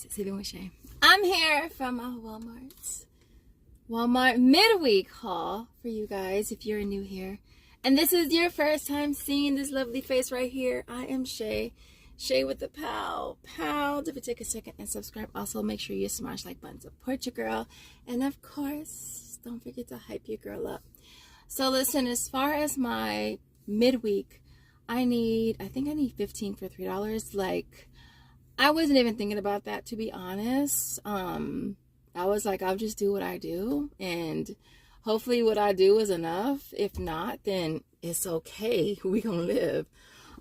Sleeping with Shay. I'm here from my Walmart midweek haul for you guys if you're new here. And this is your first time seeing this lovely face right here. I am Shay. Shay with the pal. If you take a second and subscribe, also make sure you smash like button, support your girl. And of course, don't forget to hype your girl up. So listen, as far as my midweek, I think I need 15 for $3. Like, I wasn't even thinking about that, to be honest. I was like, I'll just do what I do, and hopefully what I do is enough. If not, then it's okay. We gonna live.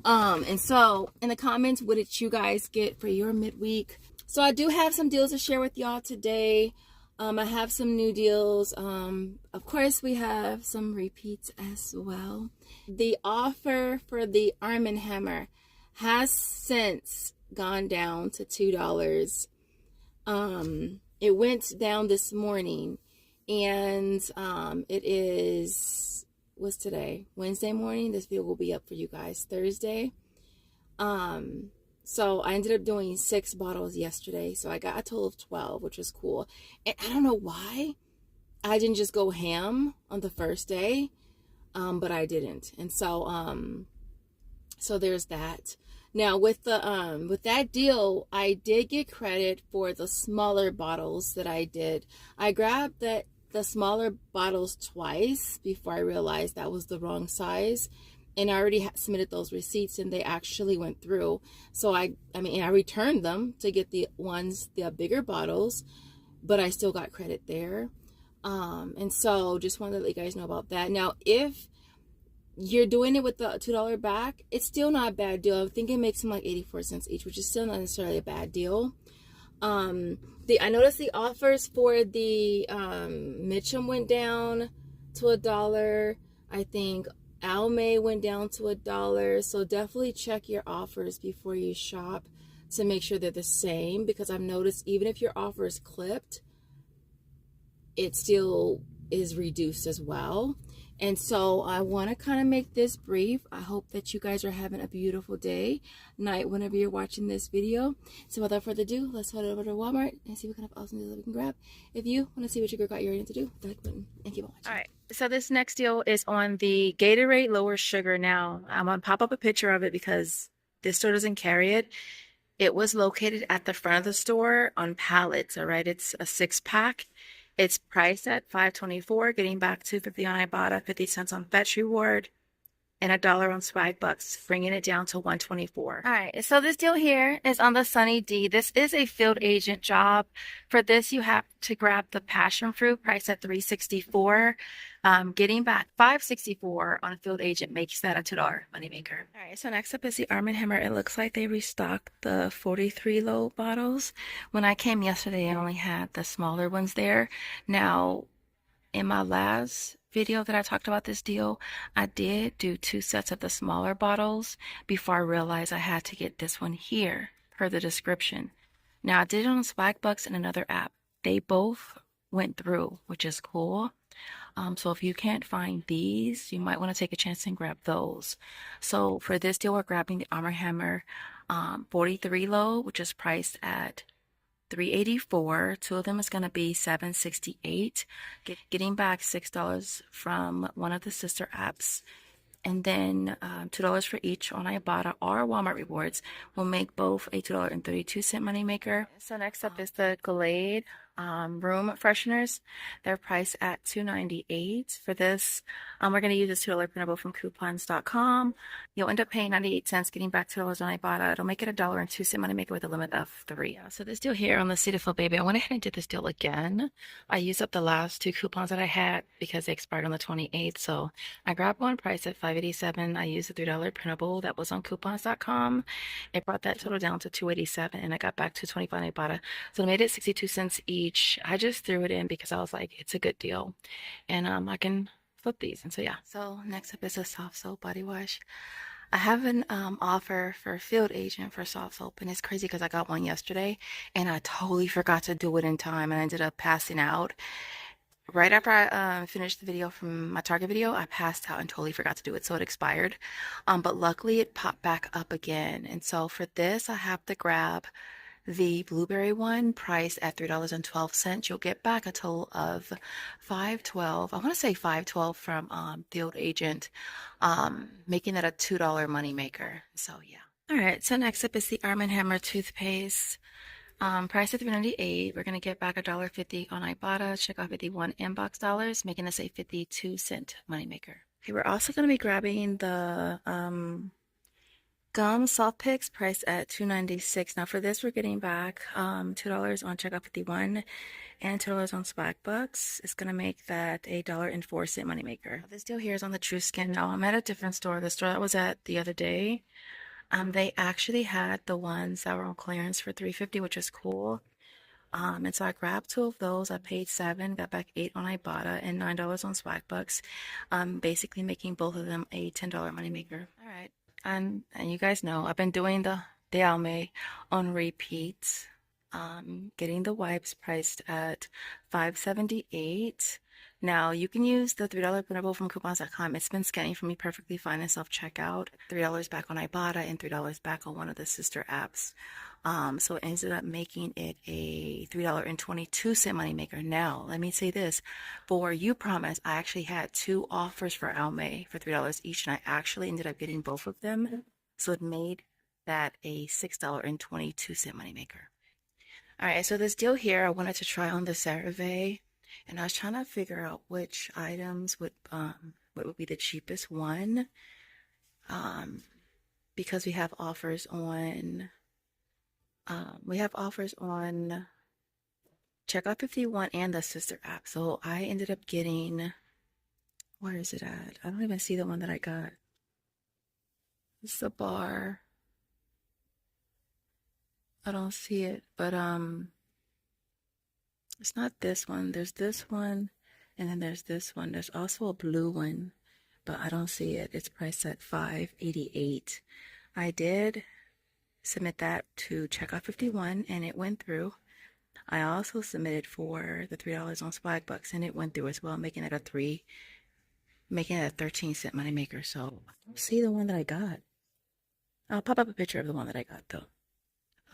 And so in the comments, what did you guys get for your midweek? So I do have some deals to share with y'all today. I have some new deals. Of course, we have some repeats as well. The offer for the Arm & Hammer has since gone down to $2. It went down this morning, and it is, what's today? Wednesday morning. This video will be up for you guys Thursday. So I ended up doing 6 bottles yesterday, so I got a total of 12, which was cool. And I don't know why I didn't just go ham on the first day, but I didn't. And so so there's that. Now with the with that deal, I did get credit for the smaller bottles that I did. I grabbed the smaller bottles twice before I realized that was the wrong size, and I already submitted those receipts, and they actually went through. So I returned them to get the bigger bottles, but I still got credit there. And so just wanted to let you guys know about that. Now, if you're doing it with the $2 back, it's still not a bad deal. I think it makes them like 84 cents each, which is still not necessarily a bad deal. I noticed the offers for the Mitchum went down to $1. I think Almay went down to $1. So definitely check your offers before you shop to make sure they're the same, because I've noticed even if your offer is clipped, it still is reduced as well. And so I want to kind of make this brief. I hope that you guys are having a beautiful day, night, whenever you're watching this video. So without further ado, let's head over to Walmart and see what kind of awesome deals we can grab. If you want to see what your girl got your in to do, hit the like button and keep on watching. All right, so this next deal is on the Gatorade Lower Sugar. Now, I'm going to pop up a picture of it because this store doesn't carry it. It was located at the front of the store on pallets, all right? It's a 6-pack. It's priced at $5.24, getting back $2.50 on Ibotta, 50 cents on Fetch Reward, and $1 on Swagbucks, bringing it down to $1.24. All right, so this deal here is on the Sunny D. This is a field agent job. For this, you have to grab the passion fruit, priced at $3.64. Getting back $5.64 on a field agent makes that a $2 moneymaker. All right, so next up is the Arm & Hammer. It looks like they restocked the 43 low bottles. When I came yesterday, I only had the smaller ones there. Now, in my last video that I talked about this deal, I did do 2 sets of the smaller bottles before I realized I had to get this one here per the description. Now, I did it on Swagbucks and another app. They both went through, which is cool. So if you can't find these, you might want to take a chance and grab those. So for this deal, we're grabbing the Arm & Hammer 43 low, which is priced at $3.84. 2 of them is going to be $7.68. Getting back $6 from one of the sister apps. And then $2 for each on Ibotta or Walmart Rewards will make both a $2.32 moneymaker. So next up is the Glade room fresheners. They're priced at $2.98. For this, we're going to use this $2 printable from coupons.com. You'll end up paying 98 cents, getting back $2 on Ibotta. It'll make it a $1.02 moneymaker with a limit of 3. Yeah, so this deal here on the Cetaphil Baby, I went ahead and did this deal again. I used up the last 2 coupons that I had because they expired on the 28th. So I grabbed one priced at $5.87. I used the $3 printable that was on coupons.com. It brought that total down to $2.87, and I got back $2.25 on Ibotta. So I made it 62 cents each. I just threw it in because I was like, it's a good deal, and I can flip these. And so yeah. So next up is a soft soap body wash. I have an offer for field agent for soft soap, and it's crazy because I got one yesterday and I totally forgot to do it in time, and I ended up passing out. Right after I finished the video from my Target video, I passed out and totally forgot to do it, so it expired. But luckily it popped back up again. And so for this, I have to grab the blueberry one priced at $3.12. You'll get back a total of $5.12. I want to say $5.12 from Field Agent, making that a $2 moneymaker. So yeah. All right, so next up is the Arm& Hammer toothpaste. Priced at $3.98. We're gonna get back $1.50 on Ibotta. Check out 51 inbox dollars, making this a 52-cent moneymaker. Okay, we're also gonna be grabbing the gum soft picks priced at $2.96. Now for this, we're getting back $2 on Checkout 51 and $2 on Swagbucks. It's gonna make that a $1.04 moneymaker. This deal here is on the True Skin. Now I'm at a different store. The store I was at the other day, they actually had the ones that were on clearance for $3.50, which is cool. And so I grabbed 2 of those. I paid $7, got back $8 on Ibotta and $9 on Swagbucks. Basically making both of them a $10 moneymaker. All right, and you guys know I've been doing the Alme on repeat. Getting the wipes priced at $5.78. Now, you can use the $3 printable from coupons.com. It's been scanning for me perfectly fine in self-checkout. $3 back on Ibotta and $3 back on one of the sister apps. So it ended up making it a $3.22 moneymaker. Now, let me say this. For Upromise, I actually had 2 offers for Alme for $3 each, and I actually ended up getting both of them. So it made that a $6.22 moneymaker. All right, so this deal here, I wanted to try on the CeraVe, and I was trying to figure out which items would what would be the cheapest one, because we have offers on Checkout 51 and the sister app. So I ended up getting, where is it at? I don't even see the one that I got. It's the bar. I don't see it, but it's not this one. There's this one, and then there's this one. There's also a blue one, but I don't see it. It's priced at $5.88. I did submit that to Checkout 51, and it went through. I also submitted for the $3 on Swagbucks, and it went through as well, making it a 13-cent moneymaker. So I don't see the one that I got. I'll pop up a picture of the one that I got though.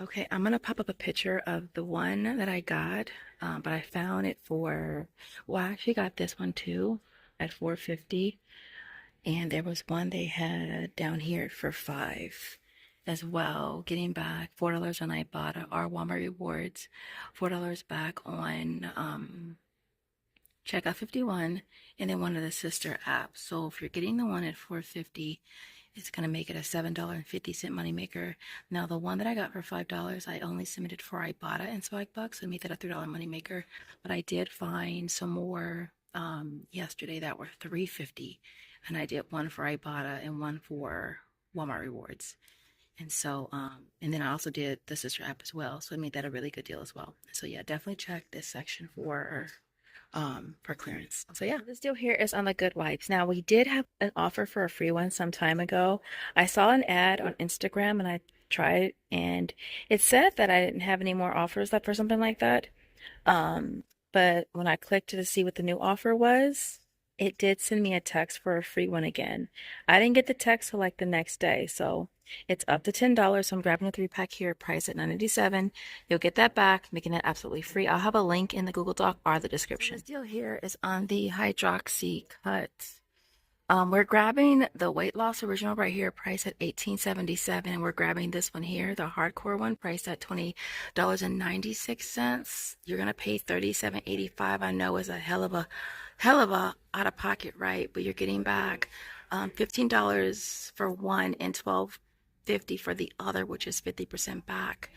Okay, I'm gonna pop up a picture of the one that I got, but I found it for, well, I actually got this one too at $4.50, and there was one they had down here for $5 as well, getting back $4 on Ibotta or Walmart Rewards, $4 back on Checkout 51, and then one of the sister apps. So if you're getting the one at $4.50, it's going to make it a $7.50 moneymaker. Now, the one that I got for $5, I only submitted for Ibotta and Swagbucks, so I made that a $3 moneymaker. But I did find some more yesterday that were $3.50, and I did one for Ibotta and one for Walmart Rewards. And so, and then I also did the sister app as well, so I made that a really good deal as well. So yeah, definitely check this section for clearance. So yeah, this deal here is on the GoodWipes. Now, we did have an offer for a free one some time ago. I saw an ad on Instagram and I tried, and it said that I didn't have any more offers left or something like that. But when I clicked to see what the new offer was, it did send me a text for a free one again. I didn't get the text till like the next day, so it's up to $10. So I'm grabbing a 3-pack here, priced at $9.87. You'll get that back, making it absolutely free. I'll have a link in the Google Doc or the description. So this deal here is on the Hydroxy Cut. We're grabbing the weight loss original right here, priced at $18.77, and we're grabbing this one here, the hardcore one, priced at $20.96. You're gonna pay $37.85. I know is a hell of a out of pocket, right? But you're getting back $15 for one and $12.50 for the other, which is 50% back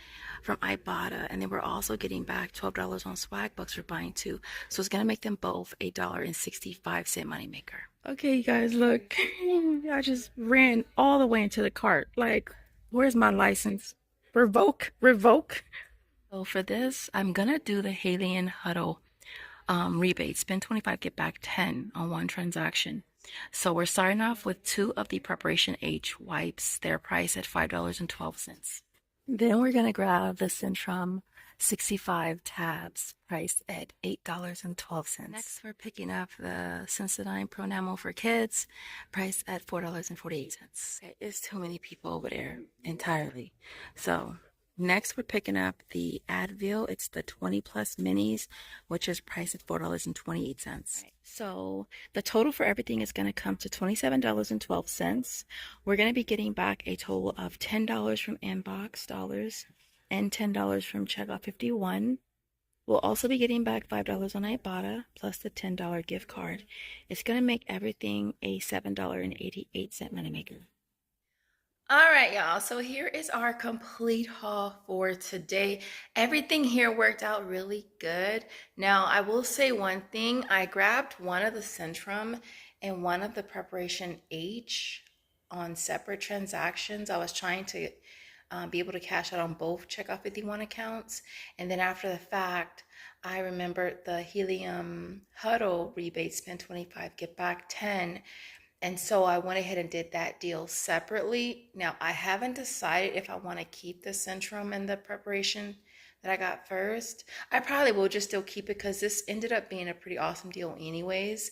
from Ibotta. And then we're also getting back $12 on Swagbucks for buying 2. So it's gonna make them both a $1.65 moneymaker. Okay, you guys, look. I just ran all the way into the cart. Like, where's my license? Revoke. So for this, I'm gonna do the Halion Huddle rebate. Spend 25, get back 10 on one transaction. So we're starting off with 2 of the Preparation H wipes. They're priced at $5.12. Then we're gonna grab the Centrum 65 tabs, priced at $8.12. Next, we're picking up the Sensodyne Pronamel for kids, priced at $4.48. It's too many people over there entirely. So Next, we're picking up the Advil. It's the 20 plus minis, which is priced at $4.28. Right. So the total for everything is going to come to $27.12. We're going to be getting back a total of $10 from Inbox dollars and $10 from Checkout 51. We'll also be getting back $5 on Ibotta plus the $10 gift card. It's going to make everything a $7.88 moneymaker. All right, y'all. So here is our complete haul for today. Everything here worked out really good. Now, I will say one thing. I grabbed one of the Centrum and one of the Preparation H on separate transactions. I was trying to be able to cash out on both Checkout 51 accounts. And then after the fact, I remembered the Helium Huddle rebate, spend 25, get back 10. And so I went ahead and did that deal separately. Now, I haven't decided if I want to keep the Centrum and the Preparation that I got first. I probably will just still keep it because this ended up being a pretty awesome deal anyways.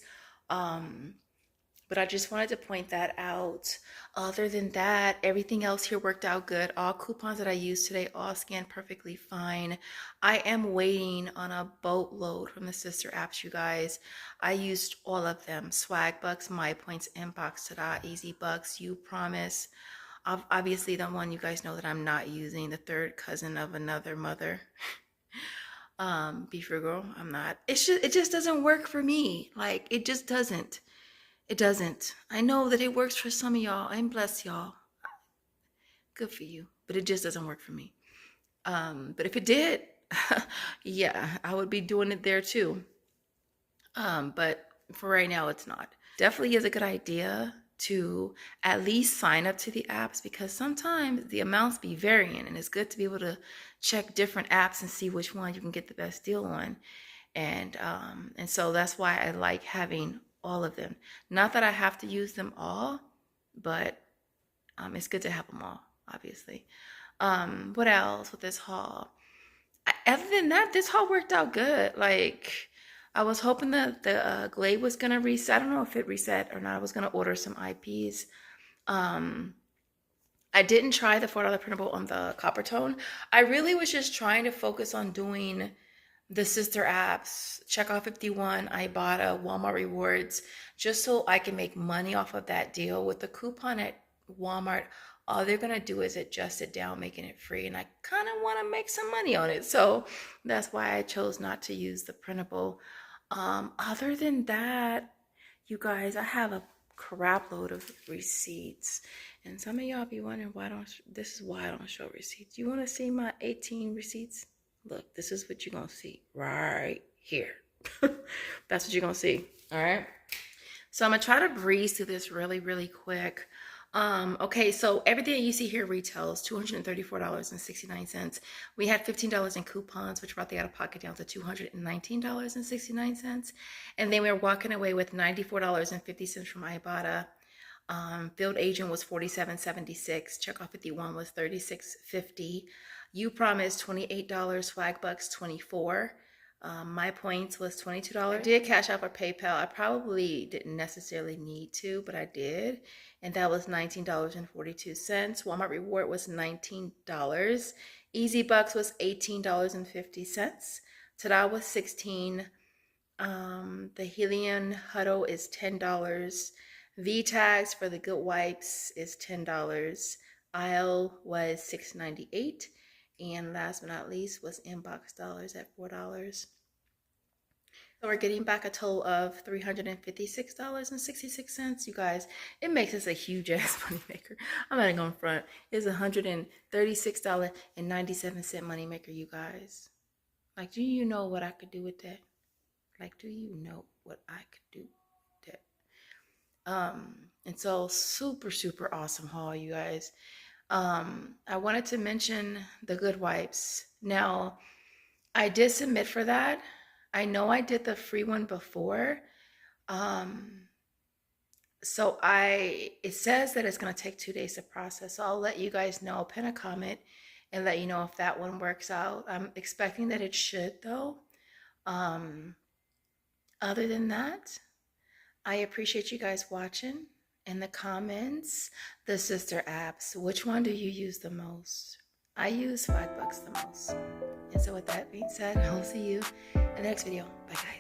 But I just wanted to point that out. Other than that, everything else here worked out good. All coupons that I used today all scanned perfectly fine. I am waiting on a boatload from the sister apps, you guys. I used all of them. Swagbucks, MyPoints, Inbox, Tada, EasyBucks, Upromise. Obviously, the one you guys know that I'm not using, the third cousin of another mother. Be frugal. I'm not. It just doesn't work for me. Like, it just doesn't. It doesn't. I know that it works for some of y'all. I'm blessed, y'all. Good for you. But it just doesn't work for me. But if it did, yeah, I would be doing it there too. But for right now, it's not. Definitely is a good idea to at least sign up to the apps because sometimes the amounts be varying and it's good to be able to check different apps and see which one you can get the best deal on. And so that's why I like having all of them. Not that I have to use them all, but it's good to have them all, obviously. What else with this haul? Other than that, this haul worked out good. Like, I was hoping that the Glade was going to reset. I don't know if it reset or not. I was going to order some IPs. I didn't try the $4 printable on the Coppertone. I really was just trying to focus on doing the sister apps, Checkout 51, Ibotta, Walmart Rewards, just so I can make money off of that deal. With the coupon at Walmart, all they're going to do is adjust it down, making it free. And I kind of want to make some money on it. So that's why I chose not to use the printable. Other than that, you guys, I have a crap load of receipts. And some of y'all be wondering this is why I don't show receipts. You want to see my 18 receipts? Look, this is what you're going to see right here. That's what you're going to see. All right. So I'm going to try to breeze through this really, really quick. Okay, so everything you see here retails $234.69. We had $15 in coupons, which brought the out-of-pocket down to $219.69. And then we were walking away with $94.50 from Ibotta. Field agent was $47.76. Checkoff 51 was $36.50. Upromise $28. Swagbucks $24. My points was $22. I did cash out for PayPal. I probably didn't necessarily need to, but I did. And that was $19.42. Walmart Reward was $19. EasyBucks was $18.50. Tada was $16. The Helium Huddle is $10. V-Tags for the GoodWipes is $10. Aisle was $6.98. And last but not least was Inbox dollars at $4. So we're getting back a total of $356.66. You guys, it makes us a huge ass money maker. I'm not even going front. It's $136.97 money maker, you guys. Like, do you know what I could do with that? Like, do you know what I could do with that? And so super, super awesome haul, you guys. I wanted to mention the GoodWipes. Now, I did submit for that. I know I did the free one before. So it says that it's going to take 2 days to process. So I'll let you guys know. I'll pin a comment and let you know if that one works out. I'm expecting that it should, though. Other than that, I appreciate you guys watching. In the comments, the sister apps, which one do you use the most? I use Swagbucks the most. And so with that being said, I'll see you in the next video. Bye guys.